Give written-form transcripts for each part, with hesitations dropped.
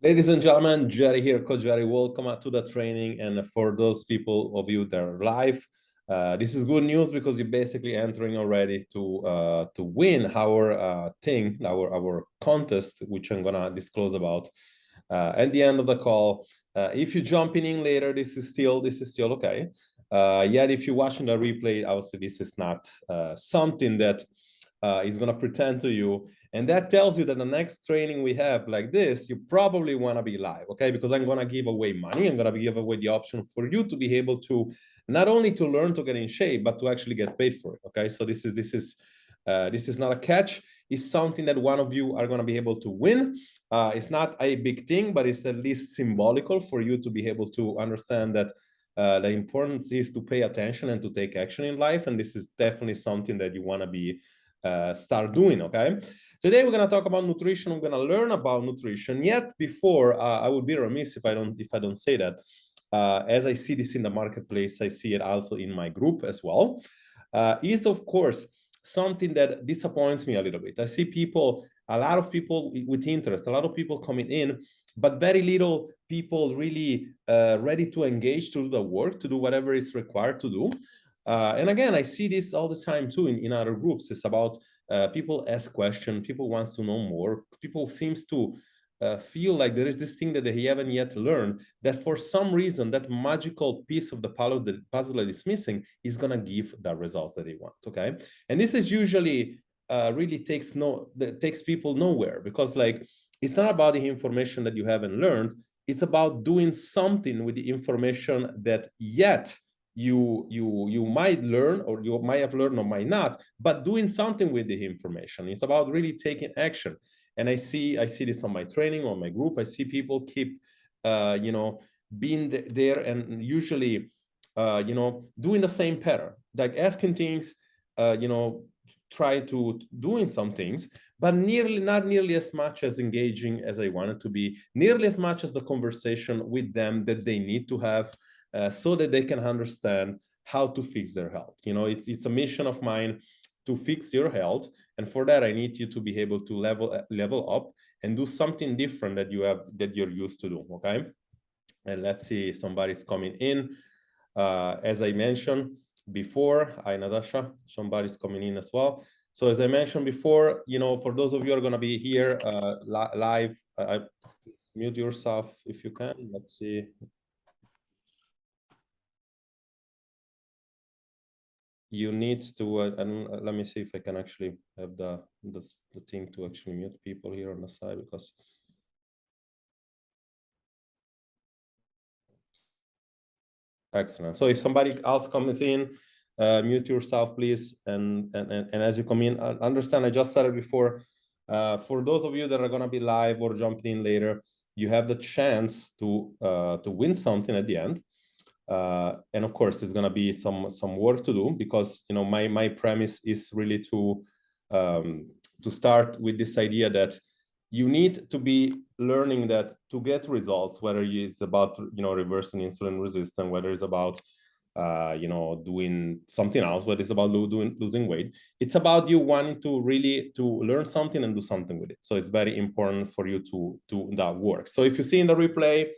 Ladies and gentlemen, Jerry here, Coach Jerry. Welcome to the training. And for those people of you that are live, this is good news because you're basically entering already to win our thing, our contest, which I'm gonna disclose about at the end of the call. If you're jumping in later, this is still okay. Yet if you're watching the replay, obviously this is not something that is gonna pretend to you. And that tells you that the next training we have like this, you probably want to be live, okay? Because I'm going to give away money. I'm going to give away the option for you to be able to not only to learn to get in shape, but to actually get paid for it, okay? So this is not a catch. It's something that one of you are going to be able to win. It's not a big thing, but it's at least symbolical for you to be able to understand that the importance is to pay attention and to take action in life. And this is definitely something that you want to be start doing, okay? Today we're going to talk about nutrition. We're going to learn about nutrition. Yet before, I would be remiss if I don't say that. As I see this in the marketplace, I see it also in my group as well. Is of course something that disappoints me a little bit. I see a lot of people with interest, a lot of people coming in, but very little people really ready to engage to do the work, to do whatever is required to do. And again, I see this all the time too in other groups. It's about people ask questions, people wants to know more, people seems to feel like there is this thing that they haven't yet learned, that for some reason that magical piece of the puzzle that is missing is going to give the results that they want, okay? And this is usually really takes people nowhere, because like it's not about the information that you haven't learned, it's about doing something with the information that yet you might learn, or you might have learned or might not, but doing something with the information. It's about really taking action. And I see this on my training, on my group. I see people keep being there and usually doing the same pattern, like asking things, try to doing some things, but not nearly as much as engaging as I wanted to be, nearly as much as the conversation with them that they need to have, so that they can understand how to fix their health. It's a mission of mine to fix your health, and for that I need you to be able to level up and do something different that you're used to do, okay? And let's see, somebody's coming in. As I mentioned before, hi Natasha, somebody's coming in as well. So as I mentioned before, for those of you who are going to be here live, mute yourself if you can. Let's see. You need to, let me see if I can actually have the thing to actually mute people here on the side, because excellent. So if somebody else comes in, mute yourself, please. And as you come in, understand, I just said it before, for those of you that are going to be live or jumping in later, you have the chance to win something at the end. And of course, it's going to be some work to do, because my premise is really to start with this idea that you need to be learning that to get results, whether it's about reversing insulin resistance, whether it's about doing something else, whether it's about losing weight, it's about you wanting to really to learn something and do something with it. So it's very important for you to do that work. So if you see in the replay,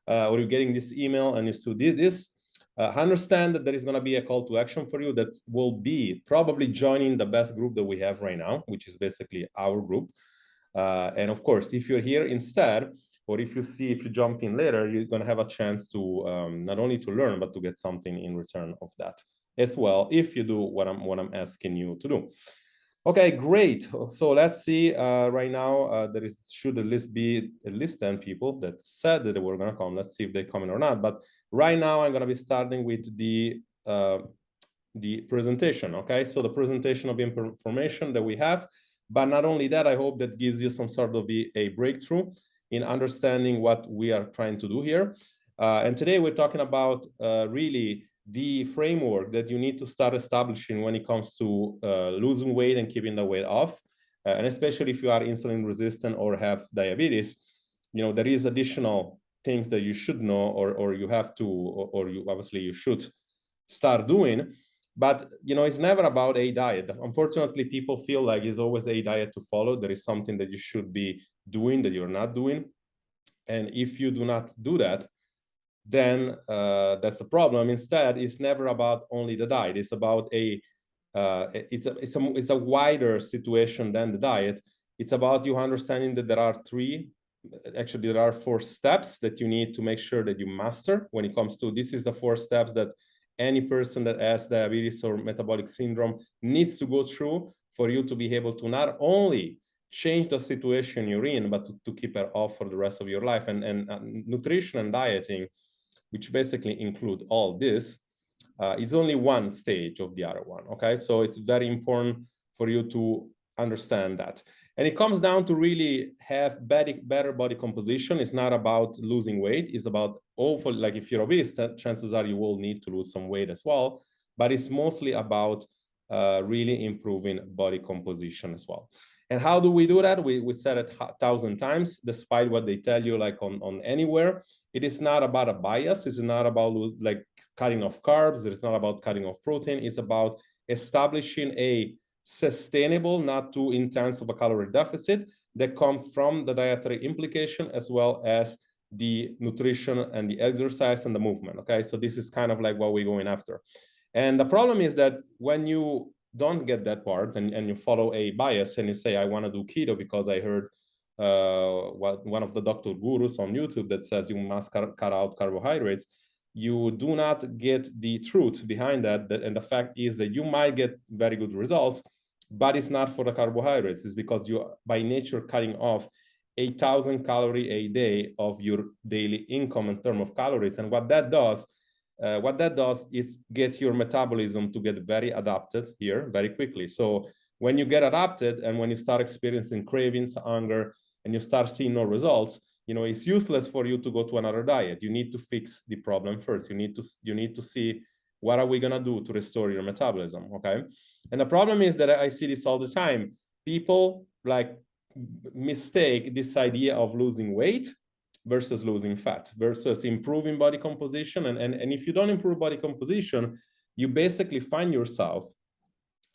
or you're getting this email and you still did this, understand that there is going to be a call to action for you that will be probably joining the best group that we have right now, which is basically our group. And of course, if you're here instead, or if you jump in later, you're going to have a chance to not only to learn, but to get something in return of that as well, if you do what I'm asking you to do. Okay, great. So let's see. Right now, there should at least be at least 10 people that said that they were going to come. Let's see if they come in or not. But right now, I'm going to be starting with the presentation. Okay, so the presentation of information that we have. But not only that, I hope that gives you some sort of a breakthrough in understanding what we are trying to do here. And today we're talking about really the framework that you need to start establishing when it comes to losing weight and keeping the weight off. And especially if you are insulin resistant or have diabetes, there is additional things that you should know, or you have to, or you obviously you should start doing. But it's never about a diet. Unfortunately, people feel like it's always a diet to follow. There is something that you should be doing that you're not doing. And if you do not do that, then that's the problem. Instead, it's never about only the diet. It's about it's a wider situation than the diet. It's about you understanding that there are 4 steps that you need to make sure that you master when it comes to, this is the 4 steps that any person that has diabetes or metabolic syndrome needs to go through for you to be able to not only change the situation you're in, but to keep it off for the rest of your life. And nutrition and dieting, which basically include all this, it's only one stage of the other one, okay? So it's very important for you to understand that. And it comes down to really have better body composition. It's not about losing weight. It's about, like if you're obese, chances are you will need to lose some weight as well. But it's mostly about really improving body composition as well. And how do we do that? We said it 1,000 times, despite what they tell you, like on anywhere. It is not about a bias. It's not about like cutting off carbs. It's not about cutting off protein. It's about establishing a sustainable, not too intense of a calorie deficit that comes from the dietary implication as well as the nutrition and the exercise and the movement. Okay, so this is kind of like what we're going after. And the problem is that when you don't get that part and you follow a bias and you say, I want to do keto because I heard one of the doctor gurus on YouTube that says you must cut out carbohydrates, you do not get the truth behind that. And the fact is that you might get very good results, but it's not for the carbohydrates. It's because you are by nature cutting off 8,000 calories a day of your daily income in terms of calories. And what that does is get your metabolism to get very adapted here very quickly. So when you get adapted and when you start experiencing cravings, hunger, and you start seeing no results, you know, it's useless for you to go to another diet. You need to fix the problem first. You need to see what are we gonna do to restore your metabolism, okay? And the problem is that I see this all the time. People like mistake this idea of losing weight versus losing fat versus improving body composition. And if you don't improve body composition, you basically find yourself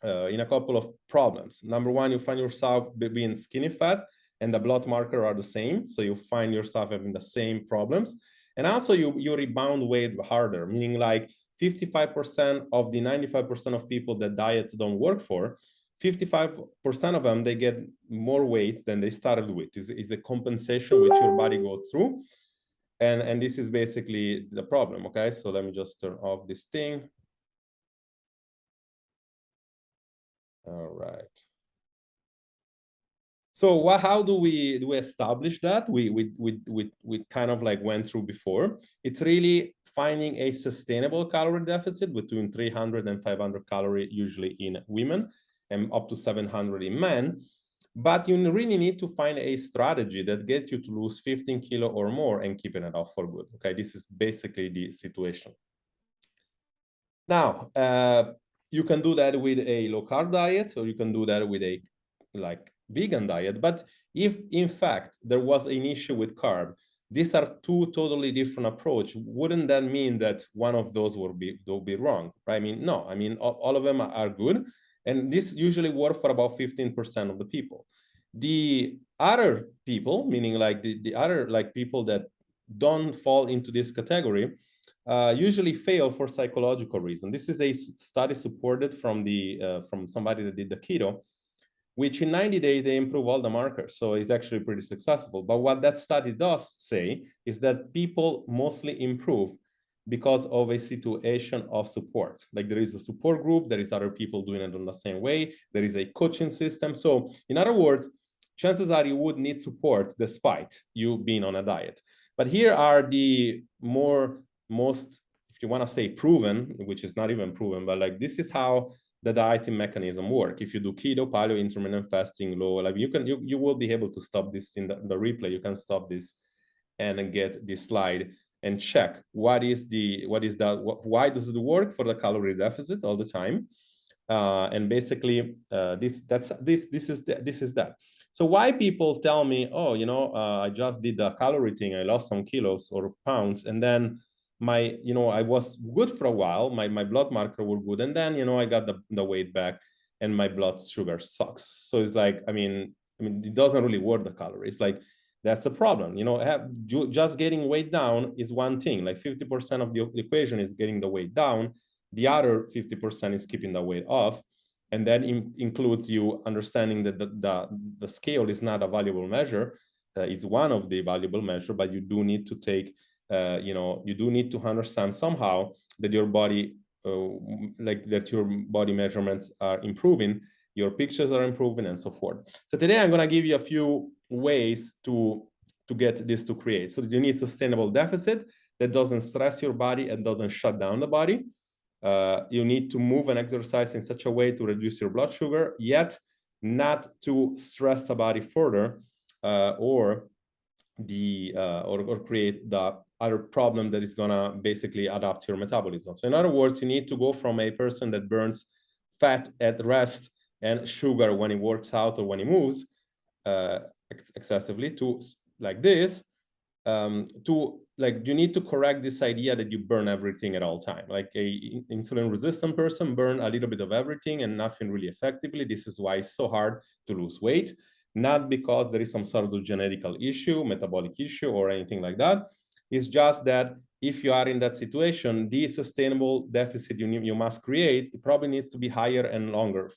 in a couple of problems. Number one, you find yourself being skinny fat and the blood marker are the same. So you find yourself having the same problems. And also you rebound weight harder, meaning like 55% of the 95% of people that diets don't work for, 55% of them, they get more weight than they started with. It's a compensation which your body goes through. And this is basically the problem, okay? So let me just turn off this thing. All right. So how do we establish that? We kind of like went through before. It's really finding a sustainable calorie deficit between 300 and 500 calories, usually in women, and up to 700 in men. But you really need to find a strategy that gets you to lose 15 kilo or more and keeping it off for good. Okay, this is basically the situation. Now, you can do that with a low carb diet, or you can do that with a like vegan diet. But if in fact there was an issue with carb, these are 2 totally different approach. Wouldn't that mean that one of those will be wrong, right? I mean, no, I mean, all of them are good. And this usually works for about 15% of the people. The other people, meaning like the other like people that don't fall into this category, usually fail for psychological reason. This is a study supported from somebody that did the keto, which in 90 days, they improve all the markers. So it's actually pretty successful. But what that study does say is that people mostly improve because of a situation of support. Like there is a support group, there is other people doing it in the same way, there is a coaching system. So in other words, chances are you would need support despite you being on a diet. But here are the most, if you want to say proven, which is not even proven, but like this is how the dieting mechanism work. If you do keto, paleo, intermittent fasting, low, like you will be able to stop this in the replay. You can stop this and get this slide and check why does it work for the calorie deficit all the time, and basically this is that. So why people tell me, oh, you know, I just did the calorie thing, I lost some kilos or pounds, and then I was good for a while, my blood marker were good, and then I got the weight back and my blood sugar sucks. So it's like, I mean it doesn't really work, the calories. Like That's the problem. You know, just getting weight down is one thing. Like 50% of the equation is getting the weight down. The other 50% is keeping the weight off. And that includes you understanding that the scale is not a valuable measure. It's one of the valuable measure, but you do need to take, you know, you do need to understand somehow that your body, like that your body measurements are improving, your pictures are improving, and so forth. So today I'm going to give you a few ways to get this to create. So you need sustainable deficit that doesn't stress your body and doesn't shut down the body. You need to move and exercise in such a way to reduce your blood sugar, yet not to stress the body further, or create the other problem that is gonna basically adapt to your metabolism. So in other words, you need to go from a person that burns fat at rest and sugar when he works out or when he moves excessively to like this, to like you need to correct this idea that you burn everything at all time. Like a insulin resistant person burn a little bit of everything and nothing really effectively. This is why it's so hard to lose weight, not because there is some sort of genetical issue, metabolic issue, or anything like that. It's just that if you are in that situation, the sustainable deficit you must create, it probably needs to be higher and longer,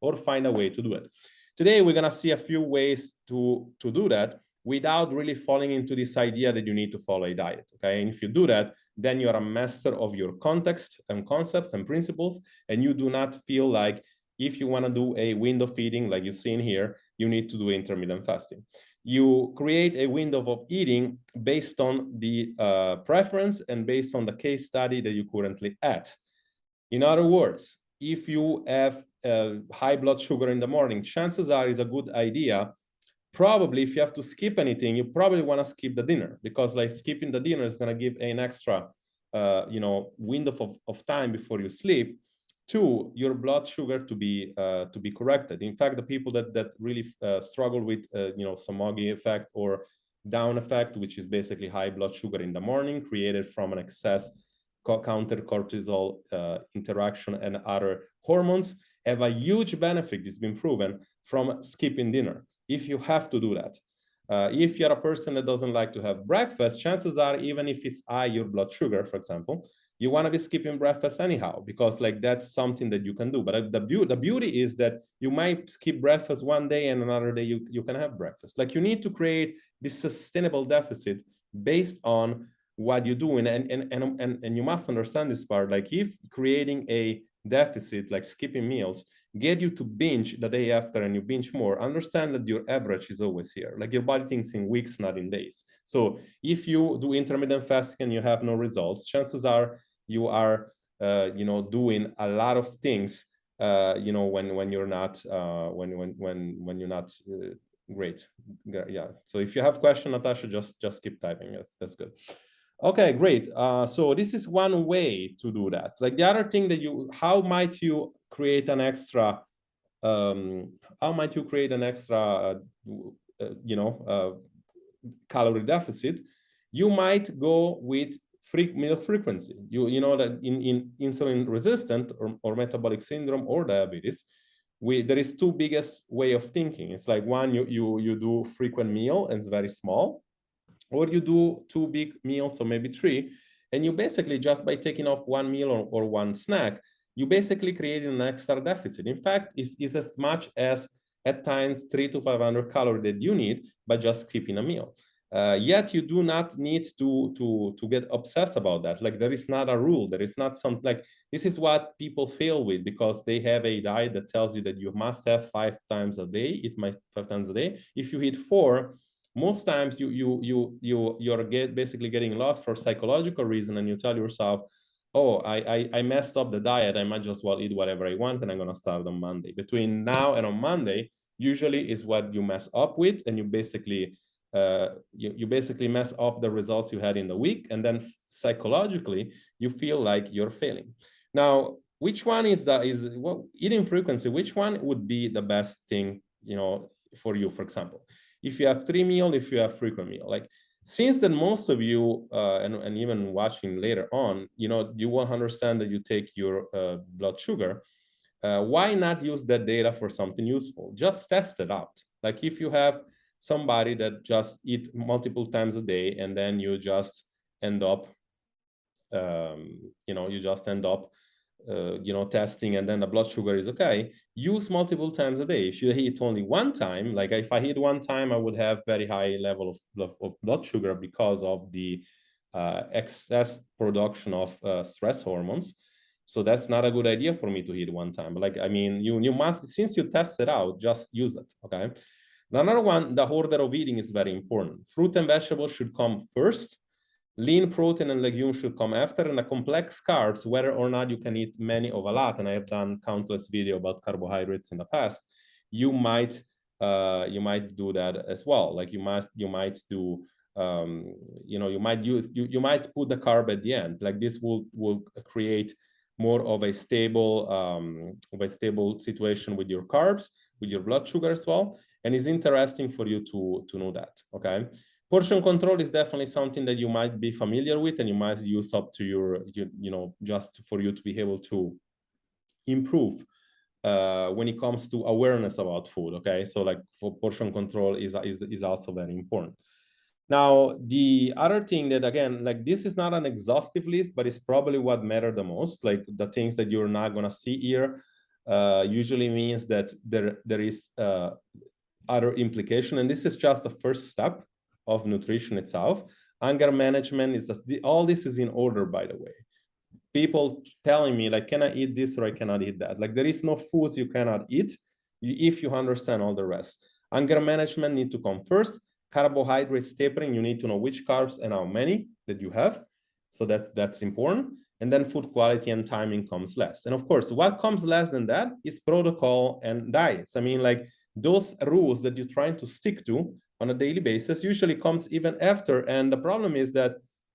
or find a way to do it. Today, we're gonna see a few ways to do that without really falling into this idea that you need to follow a diet, okay? And if you do that, then you're a master of your context and concepts and principles, and you do not feel like if you wanna do a window feeding like you've seen here, you need to do intermittent fasting. You create a window of eating based on the preference and based on the case study that you're currently at. In other words, if you have high blood sugar in the morning, chances are it's a good idea. Probably if you have to skip anything, you probably want to skip the dinner, because like skipping the dinner is going to give an extra you know, window of time before you sleep to your blood sugar to be corrected. In fact, the people that really struggle with you know, Somogyi effect or down effect, which is basically high blood sugar in the morning created from an excess counter cortisol interaction and other hormones, have a huge benefit, it's been proven, from skipping dinner. If you have to do that. If you're a person that doesn't like to have breakfast, chances are, even if it's high your blood sugar, for example, you want to be skipping breakfast anyhow, because like that's something that you can do. But the beauty is that you might skip breakfast one day and another day you can have breakfast. Like you need to create this sustainable deficit based on what you're doing. And you must understand this part. Like if creating a deficit, like skipping meals, get you to binge the day after and you binge more, understand that your average is always here. Like your body thinks in weeks, not in days. So if you do intermittent fasting and you have no results, chances are you are you know, doing a lot of things you know, when you're not when you're not great. Yeah. So if you have question, Natasha, just keep typing. That's good. Okay, great. So this is one way to do that. Like the other thing that how might you create an extra, you know, calorie deficit? You might go with meal frequency. You know that in insulin resistant or metabolic syndrome or diabetes, there is two biggest way of thinking. It's like one, you do frequent meal and it's very small, or you do two big meals or maybe three, and you basically just by taking off one meal or one snack, you basically create an extra deficit. In fact, is as much as at times 300 to 500 calories that you need by just skipping a meal. Yet you do not need to get obsessed about that. Like there is not a rule. There is not some, like, this is what people fail with, because they have a diet that tells you that you must have 5 times a day, eat 5 times a day. If you eat 4, most times you're basically getting lost for psychological reason, and you tell yourself, oh, I messed up the diet, I might just well eat whatever I want and I'm gonna start on Monday. Between now and on Monday usually is what you mess up with, and you basically you basically mess up the results you had in the week, and then psychologically you feel like you're failing. Now, which one is eating frequency? Which one would be the best thing, you know, for you? For example, if you have 3 meals, if you have frequent meal, like since then most of you and even watching later on, you know, you will understand that you take your blood sugar. Why not use that data for something useful? Just test it out. Like if you have somebody that just eat multiple times a day, and then you just end up, you just end up testing, and then the blood sugar is okay. Use multiple times a day. If you eat only one time, like if I eat one time, I would have very high level of blood sugar because of the excess production of stress hormones. So that's not a good idea for me to eat one time. Like, I mean, you must, since you test it out, just use it, okay? Another one, the order of eating is very important. Fruit and vegetables should come first. Lean protein and legumes should come after, and the complex carbs, whether or not you can eat many of a lot, and I have done countless videos about carbohydrates in the past, you might do that as well. Like you might do, you might put the carb at the end. Like this will create more of a stable situation with your carbs, with your blood sugar as well. And it's interesting for you to know that, okay? Portion control is definitely something that you might be familiar with, and you might use up to your, just for you to be able to improve when it comes to awareness about food, okay? So like for portion control is also very important. Now, the other thing that, again, like this is not an exhaustive list, but it's probably what matters the most. Like the things that you're not gonna see here usually means that there is other implication, and this is just the first step of nutrition itself. Anger management is just all this is in order, by the way. People telling me like, can I eat this or I cannot eat that? Like there is no foods you cannot eat if you understand all the rest. Anger management need to come first. Carbohydrates tapering, you need to know which carbs and how many that you have. So that's important. And then food quality and timing comes last. And of course, what comes less than that is protocol and diets. I mean, like those rules that you're trying to stick to on a daily basis usually comes even after. And the problem is that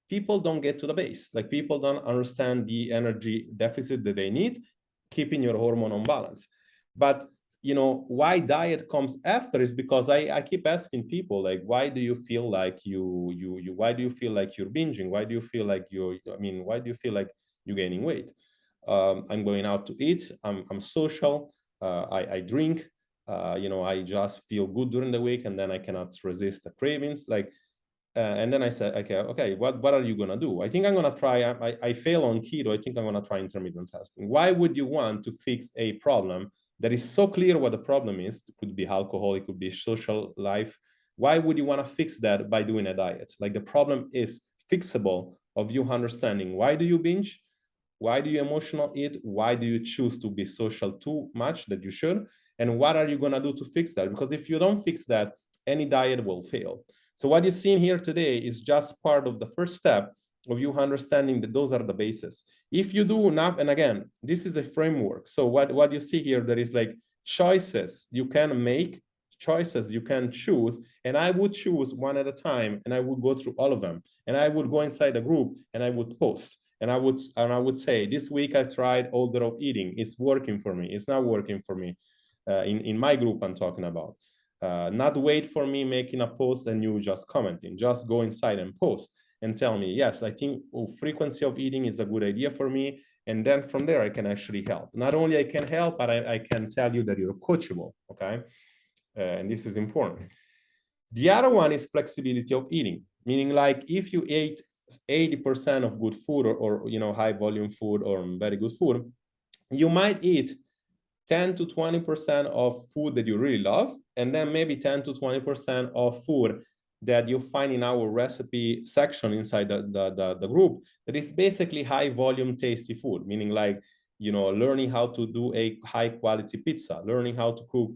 people don't get to the base. Like people don't understand the energy deficit that they need, keeping your hormone on balance. But why diet comes after is because I keep asking people, like, why do you feel like why do you feel like you're binging? Why do you feel like why do you feel like you're gaining weight? I'm going out to eat. I'm social. I drink. I just feel good during the week, and then I cannot resist the cravings. Like, and then I said, okay, what are you gonna do? I think I'm gonna try. I fail on keto. I think I'm gonna try intermittent fasting. Why would you want to fix a problem that is so clear what the problem is? It could be alcohol. It could be social life. Why would you want to fix that by doing a diet? Like the problem is fixable of you understanding why do you binge, why do you emotional eat, why do you choose to be social too much that you should, and what are you gonna do to fix that? Because if you don't fix that, any diet will fail. So what you're seeing here today is just part of the first step of you understanding that those are the bases. If you do not, and again, this is a framework. So what you see here, there is like choices you can make, choices you can choose, and I would choose one at a time, and I would go through all of them, and I would go inside the group, and I would post, and I would say, this week I tried order of eating. It's working for me. It's not working for me. In my group, I'm talking about. Not wait for me making a post and you just commenting. Just go inside and post and tell me, yes, I think frequency of eating is a good idea for me. And then from there, I can actually help. Not only I can help, but I can tell you that you're coachable, okay? And this is important. The other one is flexibility of eating, meaning like if you ate 80% of good food or high volume food or very good food, you might eat 10 to 20% of food that you really love, and then maybe 10 to 20% of food that you find in our recipe section inside the group that is basically high volume tasty food, meaning like learning how to do a high quality pizza, learning how to cook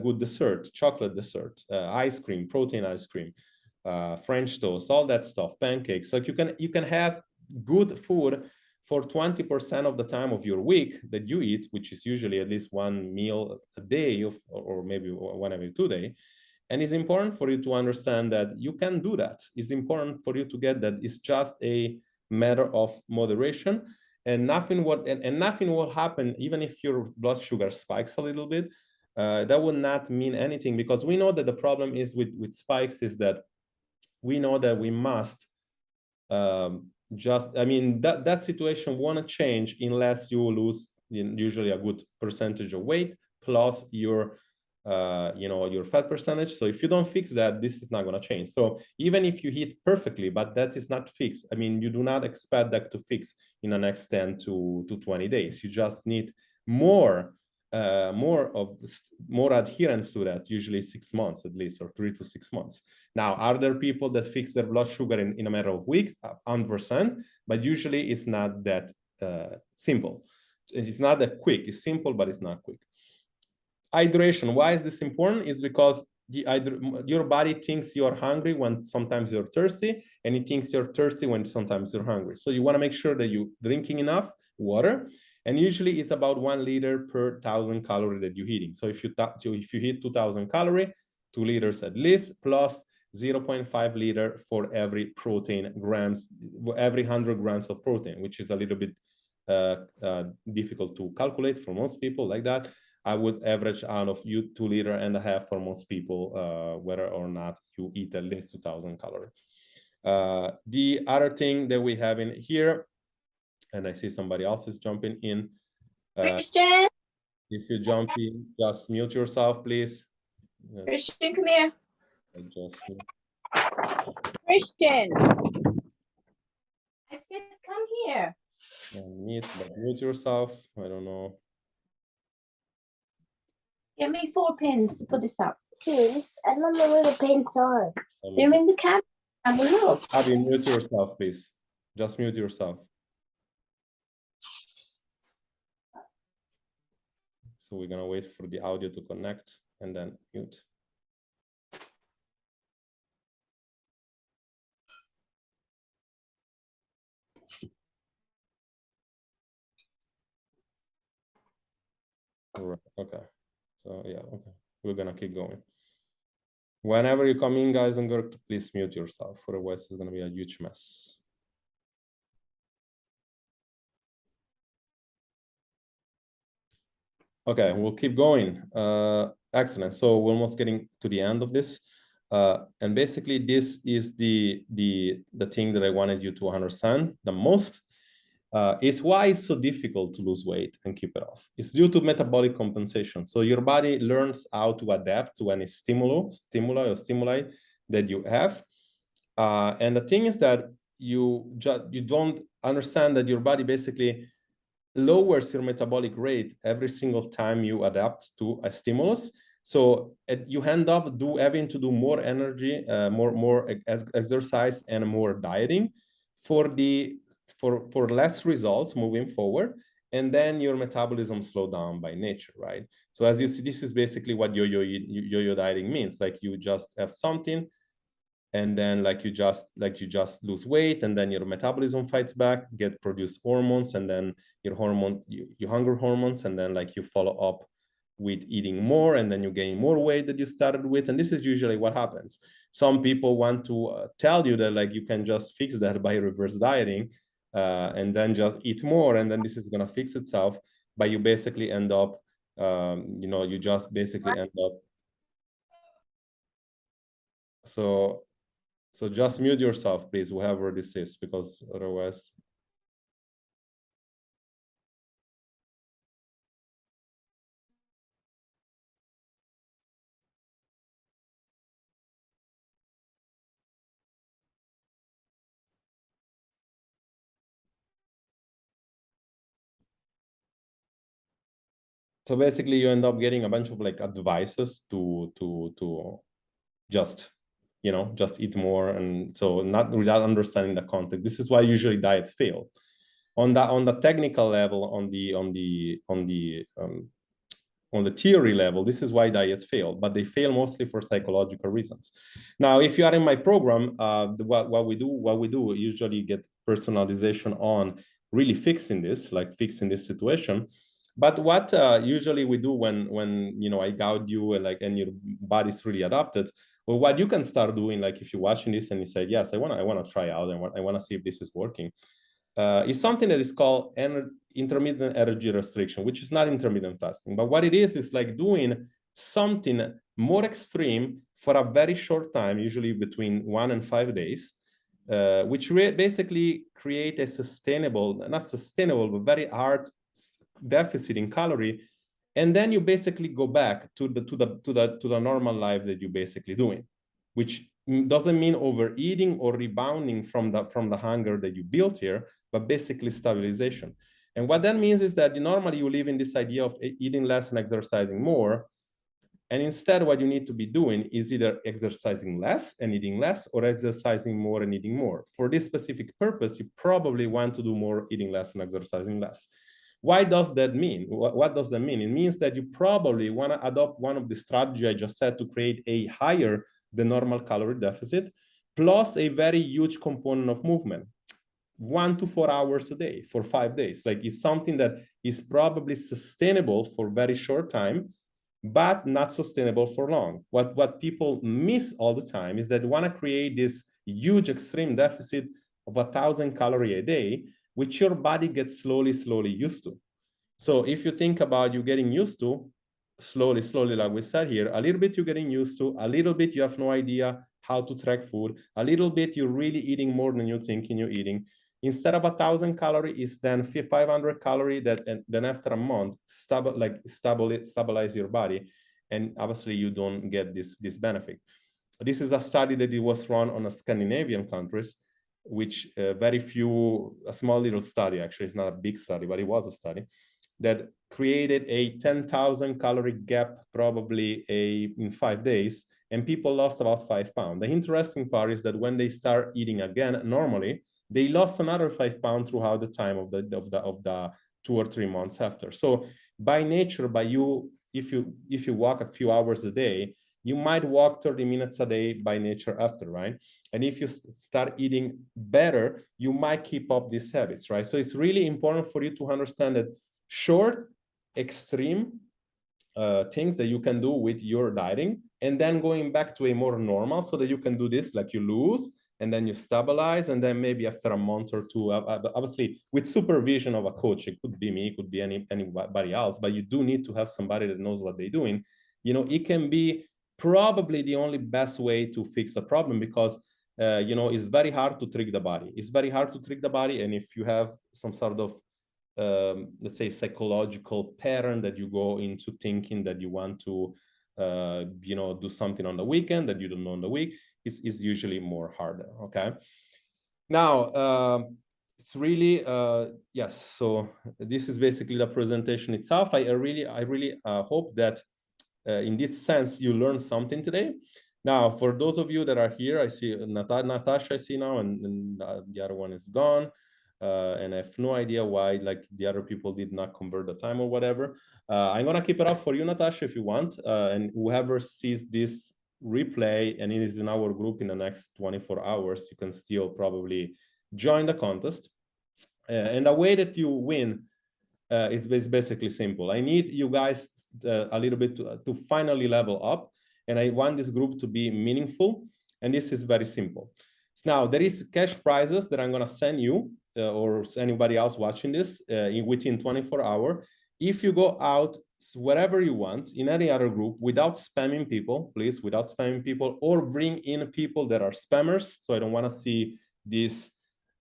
good dessert, chocolate dessert, ice cream, protein ice cream, French toast, all that stuff, pancakes. Like you can have good food for 20% of the time of your week that you eat, which is usually at least one meal a day or maybe one every 2 days. And it's important for you to understand that you can do that. It's important for you to get that. It's just a matter of moderation, and nothing will happen even if your blood sugar spikes a little bit. That will not mean anything, because we know that the problem is with spikes is that we know that we must that situation won't change unless you lose usually a good percentage of weight, plus your you know, your fat percentage. So if you don't fix that, this is not going to change. So even if you hit perfectly, but that is not fixed, I mean, you do not expect that to fix in the next 10 to 20 days. You just need more adherence to that, usually 6 months at least, or 3 to 6 months. Now, are there people that fix their blood sugar in a matter of weeks? 100%, but usually it's not that simple. It's not that quick. It's simple, but it's not quick. Hydration, why is this important? Is because your body thinks you're hungry when sometimes you're thirsty, and it thinks you're thirsty when sometimes you're hungry. So you want to make sure that you're drinking enough water, and usually it's about 1 liter per 1,000 calories that you're eating. So if you hit 2,000 calories, 2 liters at least, plus 0.5 liter for every protein grams, every 100 grams of protein, which is a little bit difficult to calculate for most people like that. I would average out of 2.5 liters for most people, whether or not you eat at least 2,000 calories. The other thing that we have in here, and I see somebody else is jumping in. Christian, if you jump in, just mute yourself, please. Christian, come here. Christian, I said come here. Mute yourself. I don't know. Give me 4 pins to put this up. Pins? I don't know where the pins are. They're in the cabinet. Have a look. Abby, mute yourself, please. Just mute yourself. So we're gonna wait for the audio to connect and then mute. All right, okay. So yeah, okay. We're gonna keep going. Whenever you come in, guys and girls, please mute yourself. Otherwise, it's gonna be a huge mess. Okay, we'll keep going. Excellent. So we're almost getting to the end of this. And basically, this is the thing that I wanted you to understand the most. Is why it's so difficult to lose weight and keep it off. It's due to metabolic compensation. So your body learns how to adapt to any stimuli that you have. And the thing is that you don't understand that your body basically lowers your metabolic rate every single time you adapt to a stimulus. So you end up having to do more energy, more exercise, and more dieting for less results moving forward. And then your metabolism slow down by nature, right? So as you see, this is basically what yo-yo dieting means. Like you just have something, and then like you just lose weight, and then your metabolism fights back, produce hormones, and then your hunger hormones, and then like you follow up with eating more, and then you gain more weight that you started with. And this is usually what happens. Some people want to tell you that like you can just fix that by reverse dieting, and then just eat more, and then this is going to fix itself. But you basically end up you just basically end up so just mute yourself, please, whoever this is, because otherwise. So basically, you end up getting a bunch of like advices to just just eat more, and so not without understanding the context. This is why usually diets fail. On the technical level, on the theory level, this is why diets fail, but they fail mostly for psychological reasons. Now, if you are in my program, what we do, we usually get personalization on really fixing this situation. But what usually we do when I guide you and your body's really adapted, or what you can start doing, like if you're watching this and you say, yes, I want to try out, and I want to see if this is working, is something that is called intermittent energy restriction, which is not intermittent fasting. But what it is like doing something more extreme for a very short time, usually between 1 and 5 days, which basically create a not sustainable, but very hard deficit in calorie And then you basically go back to the normal life that you're basically doing, which doesn't mean overeating or rebounding from the hunger that you built here, but basically stabilization. And what that means is that normally you live in this idea of eating less and exercising more. And instead, what you need to be doing is either exercising less and eating less, or exercising more and eating more. For this specific purpose, you probably want to do more eating less and exercising less. Why does that mean? What does that mean? It means that you probably want to adopt one of the strategies I just said to create a higher than normal calorie deficit, plus a very huge component of movement. 1 to 4 hours a day for 5 days. Like, it's something that is probably sustainable for very short time, but not sustainable for long. What people miss all the time is that they want to create this huge extreme deficit of 1,000 calories a day, which your body gets slowly used to. So if you think about you getting used to, slowly, like we said here, a little bit you're getting used to, a little bit you have no idea how to track food, a little bit you're really eating more than you're thinking you're eating. Instead of 1,000 calories, it's then 500 calories that, and then after a month, stabilize your body. And obviously you don't get this benefit. This is a study that it was run on a Scandinavian countries, which very few, a small little study, actually, it's not a big study, but it was a study that created a 10,000 calorie gap, probably in 5 days, and people lost about 5 pounds. The interesting part is that when they start eating again normally, they lost another 5 pounds throughout the time of the 2 or 3 months after. So by nature, if you walk a few hours a day, you might walk 30 minutes a day by nature after, right? And if you start eating better, you might keep up these habits, right? So it's really important for you to understand that short, extreme things that you can do with your dieting, and then going back to a more normal, so that you can do this, like you lose, and then you stabilize, and then maybe after a month or two, obviously with supervision of a coach, it could be me, it could be anybody else, but you do need to have somebody that knows what they're doing. You know, it can be probably the only best way to fix a problem, because you know, it's very hard to trick the body. It's very hard to trick the body, and if you have some sort of let's say psychological pattern that you go into thinking that you want to you know, do something on the weekend that you don't know on the week, is usually more harder. Okay, now it's really yes, so this is basically the presentation itself. I really hope that in this sense you learned something today. Now, for those of you that are here, I see Natasha, I see now, and the other one is gone. And I have no idea why, like, the other people did not convert the time or whatever. I'm gonna keep it up for you, Natasha, if you want. And whoever sees this replay and it is in our group in the next 24 hours, you can still probably join the contest. And the way that you win is basically simple. I need you guys a little bit to finally level up, and I want this group to be meaningful. And this is very simple. Now, there is cash prizes that I'm gonna send you or anybody else watching this within 24 hours. If you go out wherever you want in any other group without spamming people, please, without spamming people, or bring in people that are spammers. So I don't want to see this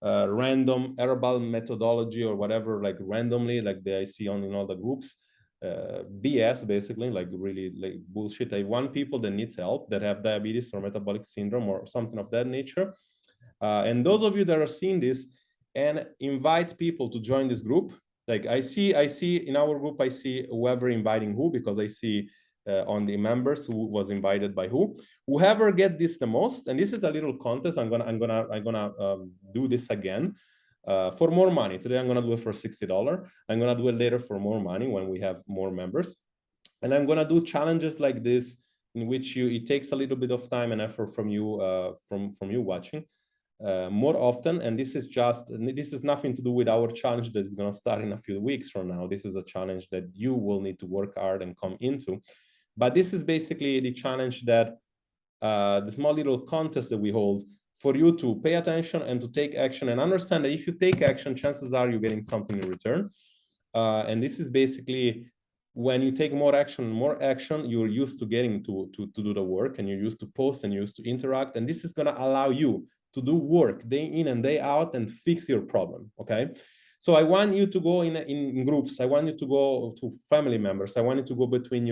random herbal methodology or whatever, like randomly, like I see on in all the groups. BS, basically, like really like bullshit. I want people that need help, that have diabetes or metabolic syndrome or something of that nature. And those of you that are seeing this, and invite people to join this group. Like I see in our group, I see whoever inviting who, because I see on the members who was invited by who. Whoever get this the most, and this is a little contest. I'm gonna do this again for more money. Today I'm gonna do it for $60. I'm gonna do it later for more money when we have more members, and I'm gonna do challenges like this in which it takes a little bit of time and effort from you from you watching. More often, and this is nothing to do with our challenge that is going to start in a few weeks from now. This is a challenge that you will need to work hard and come into, but this is basically the challenge that the small little contest that we hold for you to pay attention and to take action, and understand that if you take action, chances are you're getting something in return. And this is basically when you take more action, you're used to getting to do the work, and you're used to post, and you're used to interact, and this is going to allow you to do work day in and day out and fix your problem. Okay, So I want you to go in groups. I want you to go to family members. I want you to go between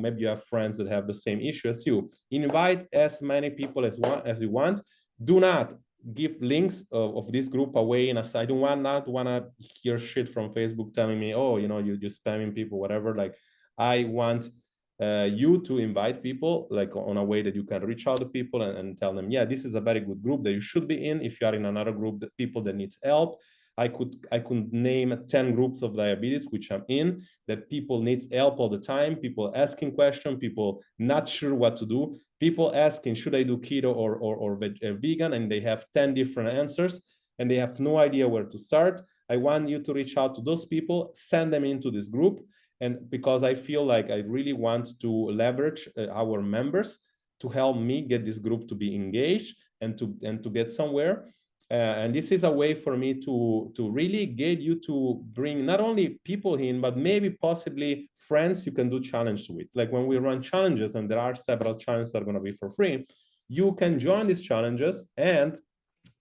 maybe you have friends that have the same issue as you. Invite as many people as you want. Do not give links of this group away. And I don't want to hear shit from Facebook telling me, oh, you're just spamming people, whatever. Like, I want you to invite people like on a way that you can reach out to people and tell them, yeah, this is a very good group that you should be in. If you are in another group, that people that needs help, I could name 10 groups of diabetes which I'm in, that people needs help all the time, people asking questions, people not sure what to do, people asking, should I do keto or vegan, and they have 10 different answers and they have no idea where to start. I want you to reach out to those people, send them into this group. And because I feel like I really want to leverage our members to help me get this group to be engaged and to get somewhere. And this is a way for me to really get you to bring not only people in, but maybe possibly friends you can do challenges with. Like when we run challenges, and there are several challenges that are going to be for free, you can join these challenges and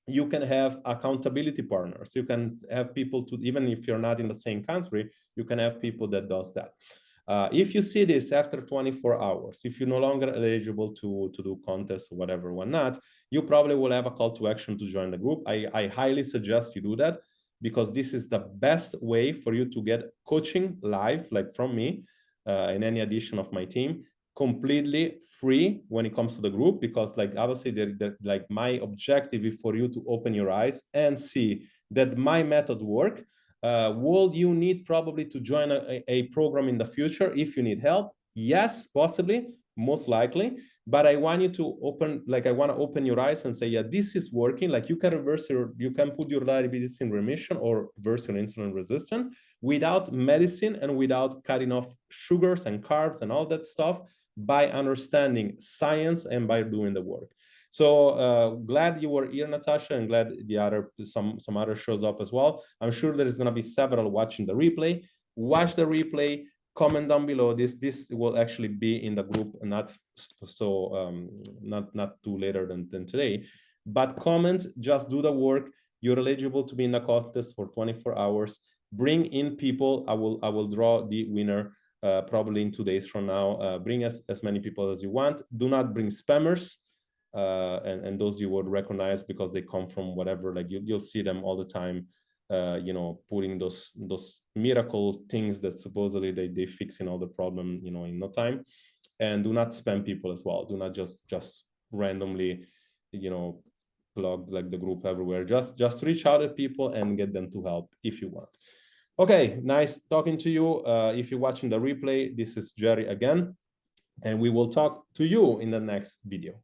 you can have accountability partners. You can have people to, even if you're not in the same country, you can have people that does that. If you see this after 24 hours, if you're no longer eligible to do contests or whatever, whatnot, you probably will have a call to action to join the group. I highly suggest you do that, because this is the best way for you to get coaching live, like from me, in any addition of my team, completely free when it comes to the group. Because like obviously like my objective is for you to open your eyes and see that my method work. Will you need probably to join a program in the future if you need help? Yes, possibly, most likely. But I want you to I want to open your eyes and say, yeah, this is working. Like you can put your diabetes in remission or reverse your insulin resistance without medicine and without cutting off sugars and carbs and all that stuff, by understanding science and by doing the work. So glad you were here, Natasha, and glad some other shows up as well. I'm sure there is going to be several watching the replay. Watch the replay, comment down below. This will actually be in the group, not too later than today. But comment, just do the work. You're eligible to be in the contest for 24 hours. Bring in people. I will draw the winner probably in 2 days from now. Bring as many people as you want. Do not bring spammers. And those you would recognize because they come from whatever, like you'll see them all the time, putting those miracle things that supposedly they fixing all the problem, in no time. And do not spam people as well. Do not just randomly, plug like the group everywhere. Just reach out to people and get them to help if you want. Okay, nice talking to you. If you're watching the replay, this is Jerry again, and we will talk to you in the next video.